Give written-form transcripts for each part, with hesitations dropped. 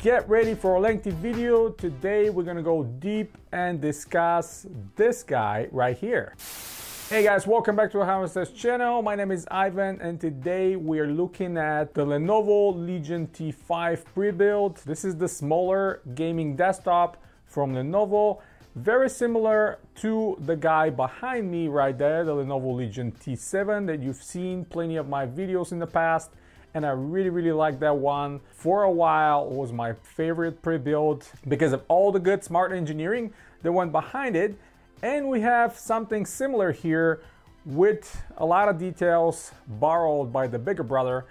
Get ready for a lengthy video. Today we're gonna go deep and discuss this guy right here. Hey guys, welcome back to the Harvester's channel. My name is Ivan and today we are looking at the Lenovo Legion T5 pre-build. This is the smaller gaming desktop from Lenovo. Very similar to the guy behind me right there, the Lenovo Legion T7 that you've seen plenty of my videos in the past. And I really like that one. For a while, it was my favorite pre-build because of all the good smart engineering that went behind it. And we have something similar here with a lot of details borrowed by the bigger brother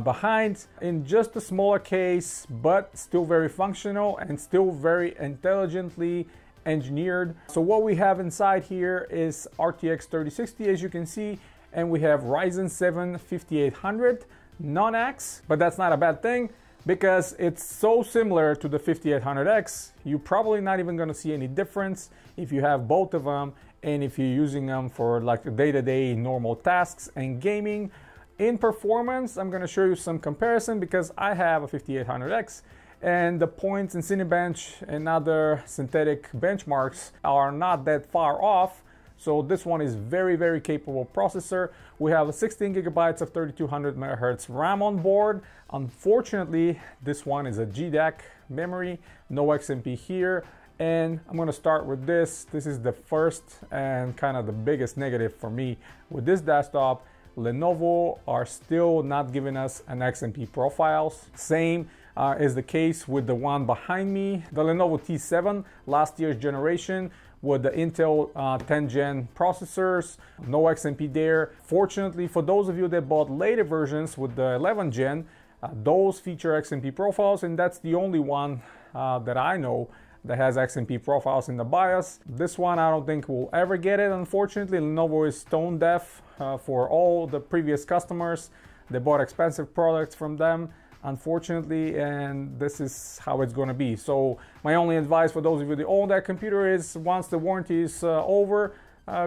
behind in just a smaller case, but still very functional and still very intelligently engineered. So what we have inside here is RTX3060, as you can see, and we have Ryzen 7 5800 non-X, but that's not a bad thing because it's so similar to the 5800X. You're probably not even going to see any difference if you have both of them and if you're using them for like the day-to-day normal tasks and gaming. In performance, I'm going to show you some comparison because I have a 5800X and the points in Cinebench and other synthetic benchmarks are not that far off. So this one is very capable processor. We have a 16 gigabytes of 3200 megahertz RAM on board. Unfortunately, this one is a GDAC memory, no XMP here. And I'm gonna start with this. This is the first and kind of the biggest negative for me with this desktop. Lenovo are still not giving us an XMP profiles. Same is the case with the one behind me, the Lenovo T7, last year's generation with the Intel 10 Gen processors, no XMP there. Fortunately, for those of you that bought later versions with the 11 Gen, those feature XMP profiles, and that's the only one that I know that has XMP profiles in the BIOS. This one I don't think we'll ever get it. Unfortunately, Lenovo is tone deaf for all the previous customers. They bought expensive products from them, unfortunately, and this is how it's going to be. So my only advice for those of you that own that computer is once the warranty is over,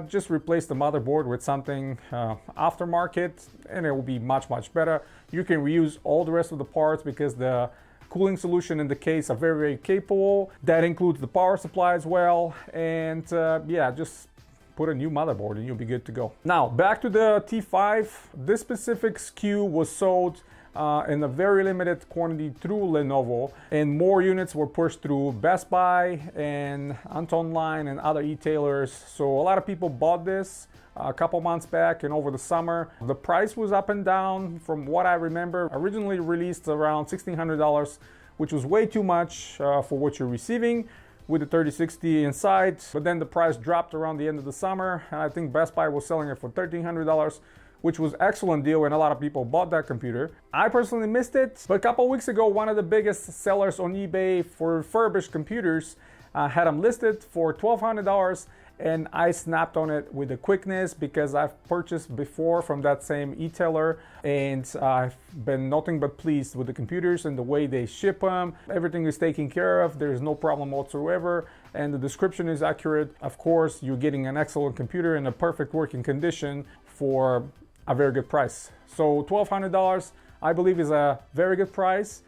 just replace the motherboard with something aftermarket and it will be much better. You can reuse all the rest of the parts because the cooling solution in the case are very capable. That includes the power supply as well. And yeah, just put a new motherboard and you'll be good to go. Now back to the T5. This specific SKU was sold in a very limited quantity through Lenovo, and more units were pushed through Best Buy and Antonline and other e-tailers. So a lot of people bought this a couple months back and over the summer. The price was up and down from what I remember. Originally released around $1,600, which was way too much for what you're receiving with the 3060 inside. But then the price dropped around the end of the summer, and I think Best Buy was selling it for $1,300, which was excellent deal, and a lot of people bought that computer. I personally missed it, but a couple weeks ago, one of the biggest sellers on eBay for refurbished computers had them listed for $1,200, and I snapped on it with the quickness because I've purchased before from that same e-tailer, and I've been nothing but pleased with the computers and the way they ship them. Everything is taken care of. There's no problem whatsoever, and the description is accurate. Of course, you're getting an excellent computer in a perfect working condition for a very good price. So $1,200 I believe is a very good price.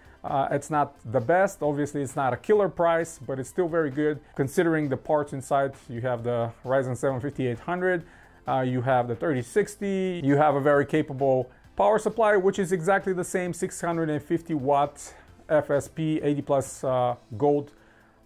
It's not the best, obviously it's not a killer price, but it's still very good considering the parts inside. You have the Ryzen 7 5800, you have the 3060, you have a very capable power supply, which is exactly the same 650 watt FSP 80 plus gold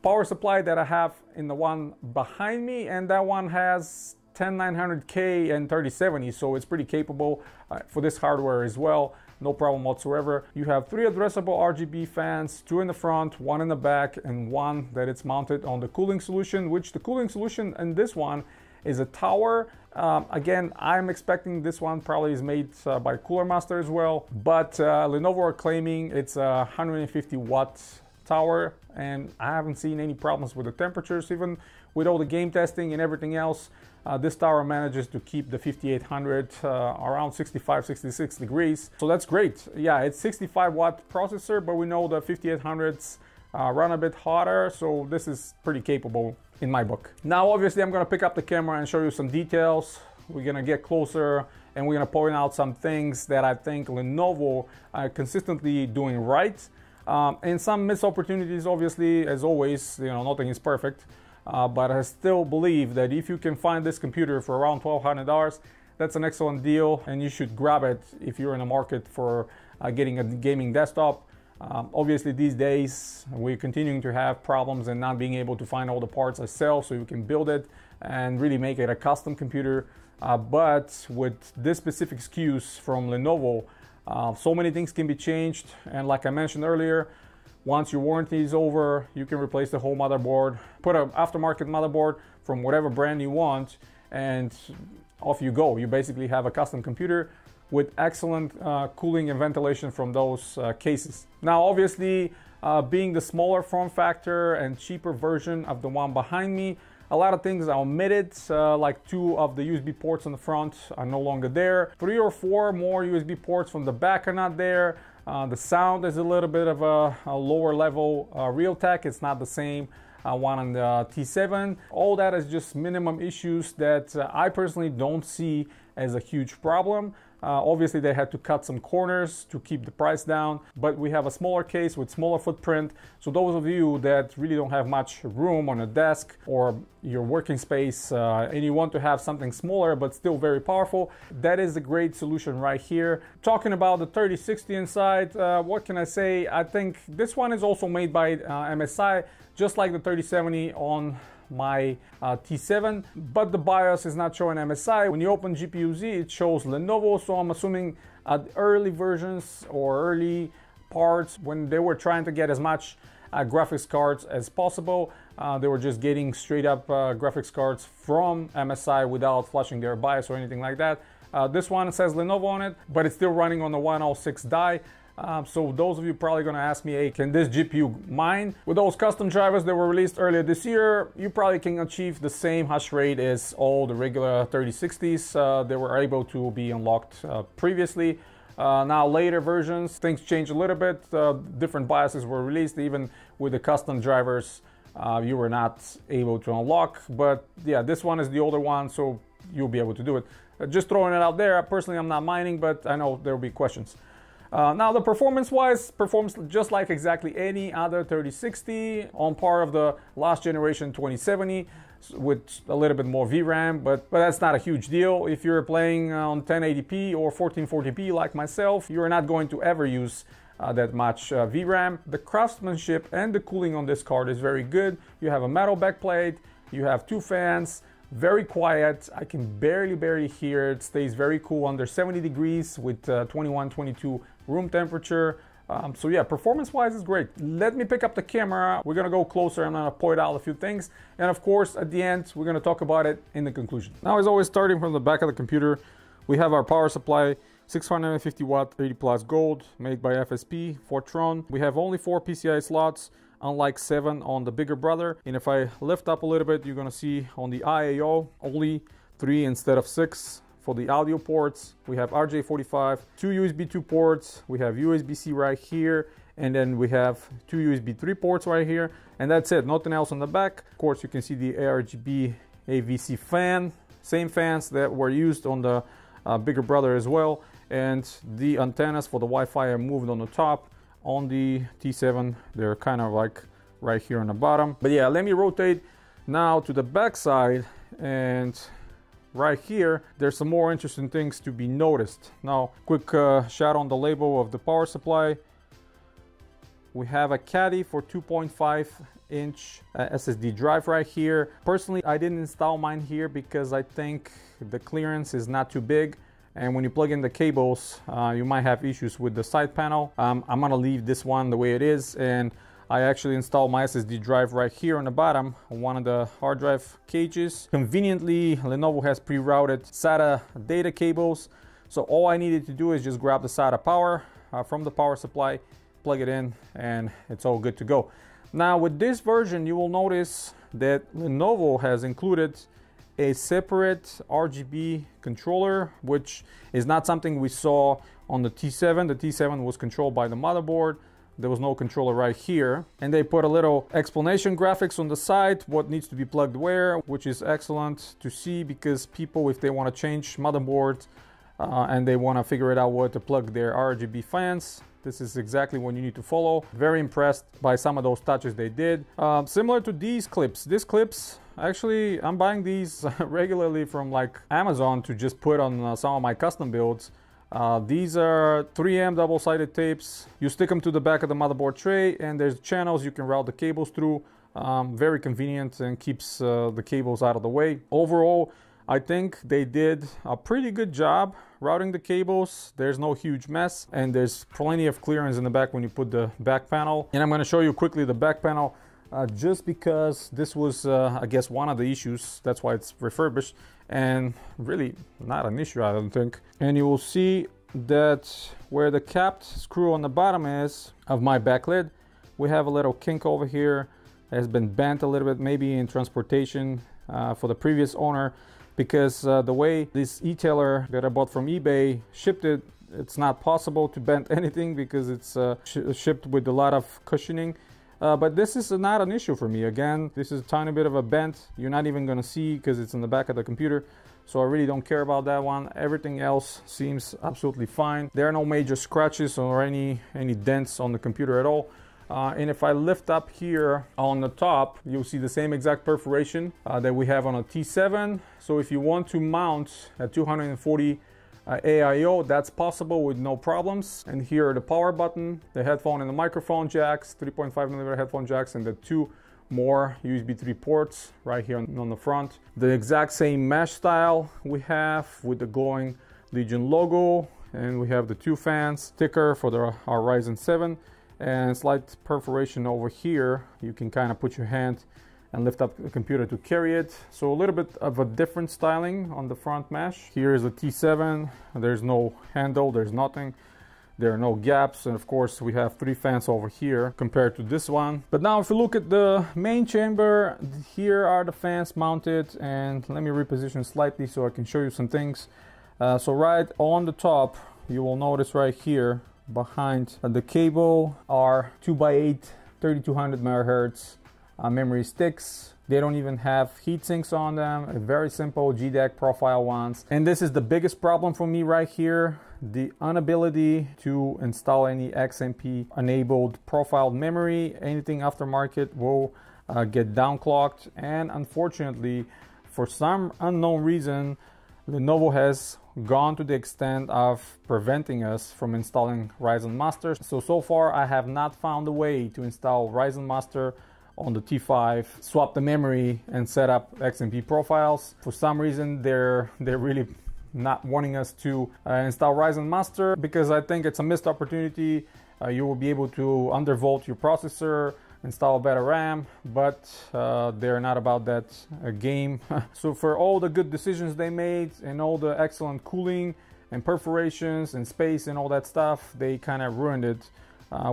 power supply that I have in the one behind me, and that one has 10900K and 3070, so it's pretty capable for this hardware as well. No problem whatsoever. You have 3 addressable RGB fans, 2 in the front, 1 in the back, and 1 that it's mounted on the cooling solution, which the cooling solution in this one is a tower. Again, I'm expecting this one probably is made by Cooler Master as well, but Lenovo are claiming it's a 150 watt tower, and I haven't seen any problems with the temperatures. Even with all the game testing and everything else, this tower manages to keep the 5800 around 65-66 degrees, so that's great. Yeah, it's 65 watt processor, but we know the 5800s run a bit hotter, so this is pretty capable in my book. Now obviously I'm gonna pick up the camera and show you some details. We're gonna get closer and we're gonna point out some things that I think Lenovo are consistently doing right. And some missed opportunities, obviously, as always, you know, nothing is perfect. But I still believe that if you can find this computer for around $1,200, that's an excellent deal, and you should grab it if you're in the market for getting a gaming desktop. Obviously, these days, we're continuing to have problems and not being able to find all the parts ourselves, so you can build it and really make it a custom computer. But with this specific SKUs from Lenovo, so many things can be changed. And like I mentioned earlier, once your warranty is over, you can replace the whole motherboard, put an aftermarket motherboard from whatever brand you want, and off you go. You basically have a custom computer with excellent cooling and ventilation from those cases. Now, obviously, being the smaller form factor and cheaper version of the one behind me, a lot of things are omitted, like 2 of the USB ports on the front are no longer there. 3 or 4 more USB ports from the back are not there. The sound is a little bit of a lower level Realtek. It's not the same one on the T7. All that is just minimum issues that I personally don't see as a huge problem. Obviously, they had to cut some corners to keep the price down, but we have a smaller case with smaller footprint. So those of you that really don't have much room on a desk or your working space and you want to have something smaller but still very powerful, that is a great solution right here. Talking about the 3060 inside, what can I say? I think this one is also made by MSI, just like the 3070 on my T7, but the BIOS is not showing MSI. When you open GPU-Z, it shows Lenovo, so I'm assuming early versions or early parts, when they were trying to get as much graphics cards as possible, they were just getting straight up graphics cards from MSI without flushing their BIOS or anything like that. This one says Lenovo on it, but it's still running on the 106 die. So those of you probably going to ask me, hey, can this GPU mine? With those custom drivers that were released earlier this year, you probably can achieve the same hash rate as all the regular 3060s. They were able to be unlocked previously. Now later versions, things changed a little bit. Different BIOSes were released. Even with the custom drivers, you were not able to unlock. But yeah, this one is the older one, so you'll be able to do it. Just throwing it out there. Personally, I'm not mining, but I know there will be questions. Now the performance-wise, performs just like exactly any other 3060, on par of the last generation 2070 with a little bit more VRAM, but that's not a huge deal. If you're playing on 1080p or 1440p like myself, you're not going to ever use that much VRAM. The craftsmanship and the cooling on this card is very good. You have a metal backplate, you have 2 fans, very quiet. I can barely hear it. Stays very cool under 70 degrees with 21, 22 room temperature. So yeah, performance-wise is great. Let me pick up the camera. We're gonna go closer. I'm gonna point out a few things. And of course, at the end, we're gonna talk about it in the conclusion. Now, as always, starting from the back of the computer, we have our power supply, 650 watt, 80 plus gold, made by FSP, Fortron. We have only 4 PCIe slots, unlike 7 on the bigger brother. And if I lift up a little bit, you're gonna see on the IAO, only 3 instead of 6. For the audio ports, we have RJ45, 2 USB 2 ports, we have USB-C right here, and then we have 2 USB 3 ports right here, and that's it, nothing else on the back. Of course, you can see the ARGB AVC fan, same fans that were used on the bigger brother as well, and the antennas for the Wi-Fi are moved on the top. On the T7, they're kind of like right here on the bottom. But yeah, let me rotate now to the back side, and right here, there's some more interesting things to be noticed. Now, quick shot on the label of the power supply. We have a caddy for 2.5-inch SSD drive right here. Personally, I didn't install mine here because I think the clearance is not too big. And when you plug in the cables, you might have issues with the side panel. I'm gonna leave this one the way it is, and I actually installed my SSD drive right here on the bottom on one of the hard drive cages. Conveniently, Lenovo has pre-routed SATA data cables, so all I needed to do is just grab the SATA power from the power supply, plug it in, and it's all good to go. Now, with this version, you will notice that Lenovo has included a separate RGB controller, which is not something we saw on the T7. The T7 was controlled by the motherboard. There was no controller right here, and they put a little explanation graphics on the side, what needs to be plugged where, which is excellent to see, because people, if they want to change motherboards and they want to figure it out where to plug their RGB fans. This is exactly what you need to follow. Very impressed by some of those touches they did. Similar to these clips. These clips, actually, I'm buying these regularly from like Amazon to just put on some of my custom builds. These are 3M double-sided tapes. You stick them to the back of the motherboard tray, and there's channels you can route the cables through. Very convenient and keeps the cables out of the way. Overall, I think they did a pretty good job routing the cables. There's no huge mess, and there's plenty of clearance in the back when you put the back panel. And I'm going to show you quickly the back panel, just because this was, I guess, one of the issues. That's why it's refurbished, and really not an issue, I don't think. And you will see that where the capped screw on the bottom is of my back lid, we have a little kink over here. It has been bent a little bit, maybe in transportation for the previous owner, because the way this e-tailer that I bought from eBay shipped it, it's not possible to bend anything because it's shipped with a lot of cushioning. But this is not an issue for me. Again, this is a tiny bit of a bend. You're not even going to see because it's in the back of the computer. So I really don't care about that one. Everything else seems absolutely fine. There are no major scratches or any dents on the computer at all. And if I lift up here on the top, you'll see the same exact perforation that we have on a T7. So if you want to mount a 240 AIO, that's possible with no problems. And here are the power button, the headphone and the microphone jacks, 3.5mm headphone jacks, and the 2 more USB 3 ports right here on the front. The exact same mesh style we have with the glowing Legion logo, and we have the 2 fans, sticker for our Ryzen 7. And slight perforation over here. You can kind of put your hand and lift up the computer to carry it. So a little bit of a different styling on the front mesh. Here is the T7. There's no handle, there's nothing. There are no gaps, and of course we have 3 fans over here compared to this one. But now if you look at the main chamber, here are the fans mounted, and let me reposition slightly so I can show you some things. So right on the top, you will notice right here behind the cable are 2x8 3200 megahertz memory sticks. They don't even have heat sinks on them, very simple JDAC profile ones. And this is the biggest problem for me right here, the inability to install any XMP enabled profiled memory. Anything aftermarket will get downclocked, and unfortunately, for some unknown reason, Lenovo has gone to the extent of preventing us from installing Ryzen Master. So far I have not found a way to install Ryzen Master on the T5, swap the memory and set up XMP profiles. For some reason they're really not wanting us to install Ryzen Master, because I think it's a missed opportunity. You will be able to undervolt your processor, install better RAM, but they're not about that game. So for all the good decisions they made and all the excellent cooling and perforations and space and all that stuff, they kind of ruined it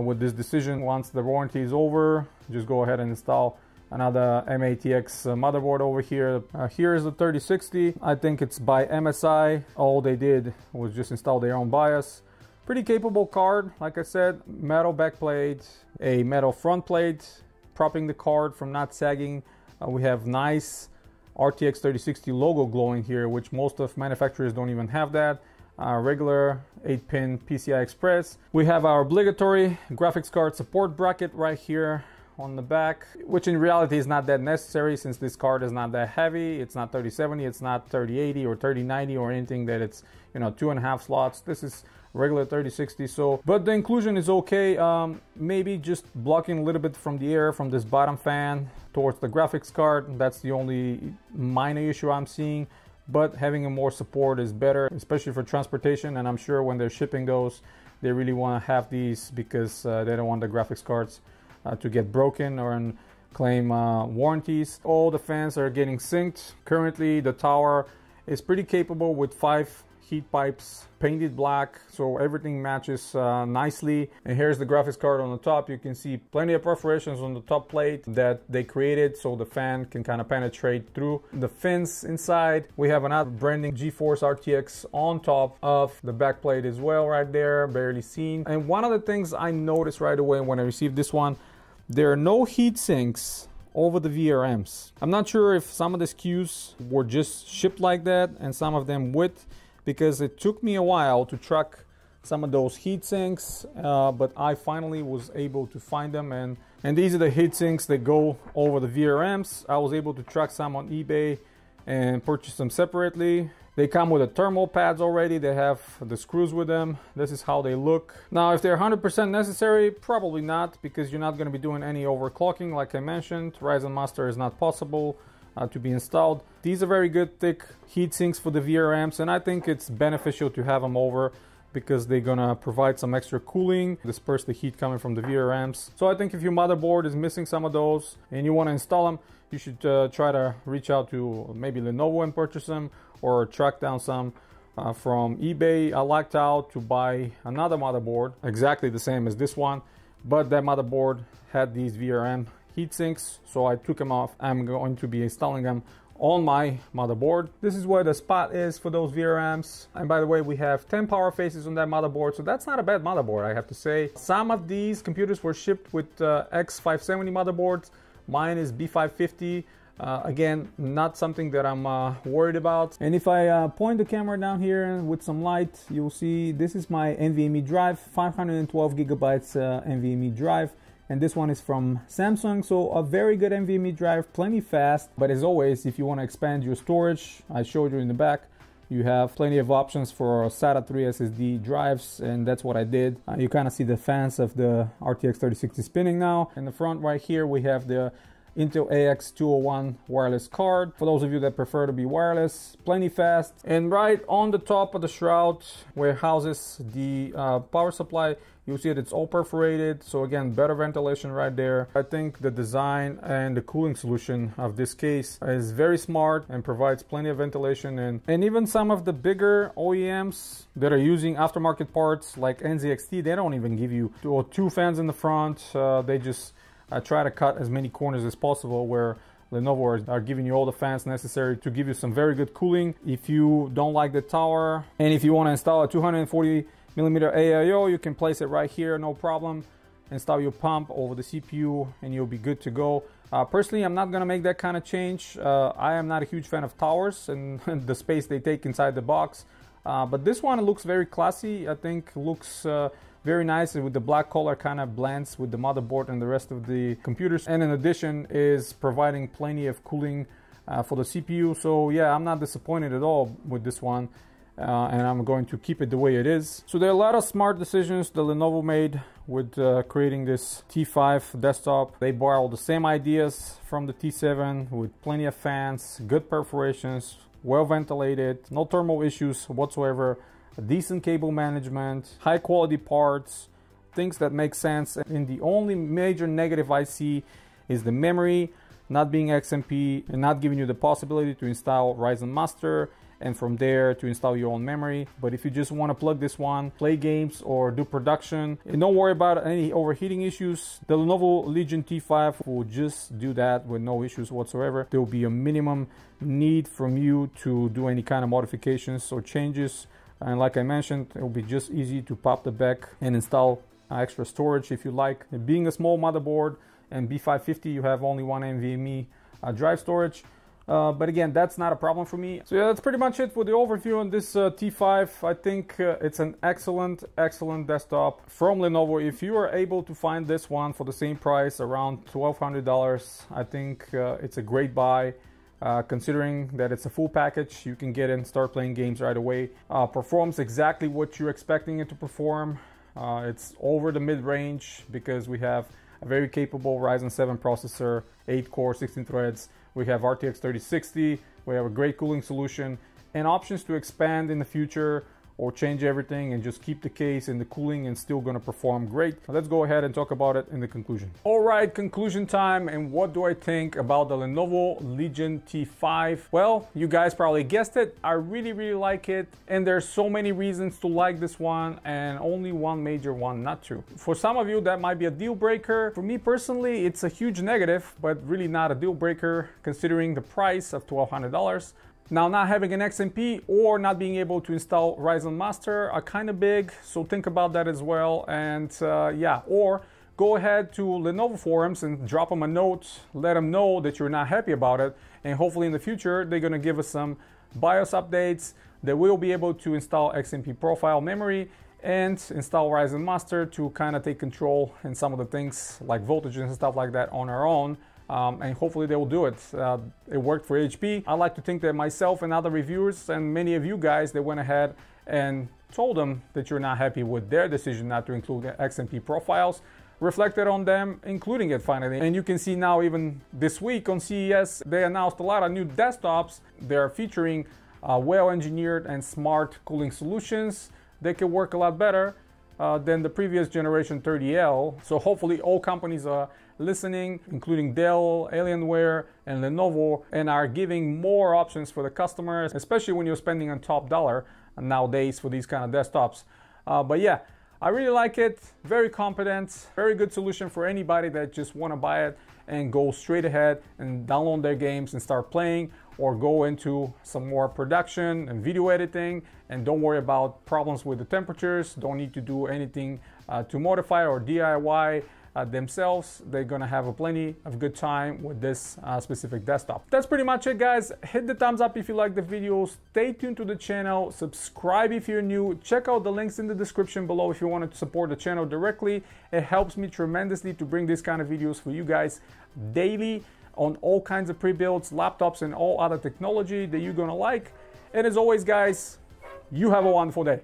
with this decision. Once the warranty is over, just go ahead and install another MATX motherboard over here. Here is the 3060. I think it's by MSI. All they did was just install their own BIOS. Pretty capable card, like I said, metal backplate, a metal front plate, propping the card from not sagging. We have nice RTX3060 logo glowing here, which most of manufacturers don't even have that. Regular 8-pin PCI Express. We have our obligatory graphics card support bracket right here on the back, which in reality is not that necessary since this card is not that heavy. It's not 3070, it's not 3080 or 3090 or anything that it's, you know, 2.5 slots. This is regular 3060. So, but the inclusion is okay. Maybe just blocking a little bit from the air from this bottom fan towards the graphics card. That's the only minor issue I'm seeing. But having a more support is better, especially for transportation. And I'm sure when they're shipping those, they really want to have these because they don't want the graphics cards to get broken or claim warranties. All the fans are getting synced. Currently, the tower is pretty capable with 5 heat pipes painted black, so everything matches nicely. And here's the graphics card on the top. You can see plenty of perforations on the top plate that they created so the fan can kind of penetrate through the fins inside. We have another branding GeForce RTX on top of the back plate as well, right there, barely seen. And one of the things I noticed right away when I received this one, there are no heat sinks over the VRMs. I'm not sure if some of the SKUs were just shipped like that and some of them with, because it took me a while to track some of those heat sinks, but I finally was able to find them, and these are the heat sinks that go over the VRMs. I was able to track some on eBay and purchase them separately. They come with the thermal pads already. They have the screws with them. This is how they look. Now, if they're 100% necessary, probably not, because you're not going to be doing any overclocking. Like I mentioned, Ryzen Master is not possible to be installed. These are very good thick heat sinks for the VRMs, and I think it's beneficial to have them over because they're gonna provide some extra cooling, disperse the heat coming from the VRMs. So I think if your motherboard is missing some of those and you want to install them, you should try to reach out to maybe Lenovo and purchase them, or track down some from eBay. I lucked out to buy another motherboard exactly the same as this one, but that motherboard had these VRM heat sinks, so I took them off. I'm going to be installing them on my motherboard. This is where the spot is for those VRMs. And by the way, we have 10 power faces on that motherboard, so that's not a bad motherboard, I have to say. Some of these computers were shipped with X570 motherboards. Mine is B550. Again, not something that I'm worried about. And if I point the camera down here with some light, you'll see this is my NVMe drive, 512 gigabytes NVMe drive. And this one is from Samsung, so a very good NVMe drive, plenty fast. But as always, if you want to expand your storage, I showed you in the back, you have plenty of options for SATA 3 SSD drives, and that's what I did. You kind of see the fans of the RTX3060 spinning now. In the front right here, we have the Intel AX201 wireless card. For those of you that prefer to be wireless, plenty fast. And right on the top of the shroud where it houses the power supply, you'll see that it's all perforated. So again, better ventilation right there. I think the design and the cooling solution of this case is very smart and provides plenty of ventilation. And even some of the bigger OEMs that are using aftermarket parts like NZXT, they don't even give you two fans in the front. They just try to cut as many corners as possible, where Lenovo are giving you all the fans necessary to give you some very good cooling. If you don't like the tower, and if you want to install a 240mm AIO, you can place it right here, no problem. Install your pump over the CPU and you'll be good to go. Personally, I'm not going to make that kind of change. I am not a huge fan of towers and the space they take inside the box. But this one looks very classy. I think looks very nice with the black color, kind of blends with the motherboard and the rest of the computers. And in addition is providing plenty of cooling for the CPU. So yeah, I'm not disappointed at all with this one. And I'm going to keep it the way it is. So there are a lot of smart decisions that Lenovo made with creating this T5 desktop. They borrowed the same ideas from the T7 with plenty of fans, good perforations, well ventilated, no thermal issues whatsoever, decent cable management, high quality parts, things that make sense. And the only major negative I see is the memory not being XMP and not giving you the possibility to install Ryzen Master and from there to install your own memory. But if you just want to plug this one, play games or do production, and don't worry about any overheating issues, the Lenovo Legion T5 will just do that with no issues whatsoever. There will be a minimum need from you to do any kind of modifications or changes. And like I mentioned, it will be just easy to pop the back and install extra storage if you like. Being a small motherboard and B550, you have only one NVMe drive storage. But again, that's not a problem for me. So yeah, that's pretty much it for the overview on this T5. I think it's an excellent desktop from Lenovo. If you are able to find this one for the same price, around $1,200, I think it's a great buy. Considering that it's a full package, you can get in, start playing games right away. Performs exactly what you're expecting it to perform. It's over the mid-range because we have a very capable Ryzen 7 processor, 8 core, 16 threads. We have RTX3060, we have a great cooling solution, and options to expand in the future or change everything and just keep the case and the cooling and still gonna perform great. Let's go ahead and talk about it in the conclusion. All right, conclusion time. And what do I think about the Lenovo Legion T5? Well, you guys probably guessed it. I really like it. And there's so many reasons to like this one and only one major one not to. For some of you, that might be a deal breaker. For me personally, it's a huge negative, but really not a deal breaker considering the price of $1,200. Now, not having an XMP or not being able to install Ryzen Master are kind of big, so think about that as well. And yeah, or go ahead to Lenovo forums and drop them a note, let them know that you're not happy about it, and hopefully in the future they're going to give us some BIOS updates, they will be able to install XMP profile memory and install Ryzen Master to kind of take control in some of the things like voltages and stuff like that on our own. And hopefully they will do it. It worked for HP. I like to think that myself and other reviewers and many of you guys, they went ahead and told them that you're not happy with their decision not to include XMP profiles, reflected on them including it finally. And you can see now, even this week on CES, they announced a lot of new desktops. They're featuring well-engineered and smart cooling solutions. They can work a lot better than the previous generation 30L. So hopefully all companies are listening, including Dell, Alienware, and Lenovo, and are giving more options for the customers, especially when you're spending on top dollar nowadays for these kind of desktops. But yeah, I really like it. Very competent, very good solution for anybody that just want to buy it and go straight ahead and download their games and start playing, or go into some more production and video editing and don't worry about problems with the temperatures. Don't need to do anything to modify or DIY themselves. They're gonna have a plenty of good time with this specific desktop. That's pretty much it, guys. Hit the thumbs up if you like the video. Stay tuned to the channel. Subscribe if you're new. Check out the links in the description below if you want to support the channel directly. It helps me tremendously to bring this kind of videos for you guys daily on all kinds of pre-builds, laptops, and all other technology that you're gonna like. And as always, guys, you have a wonderful day.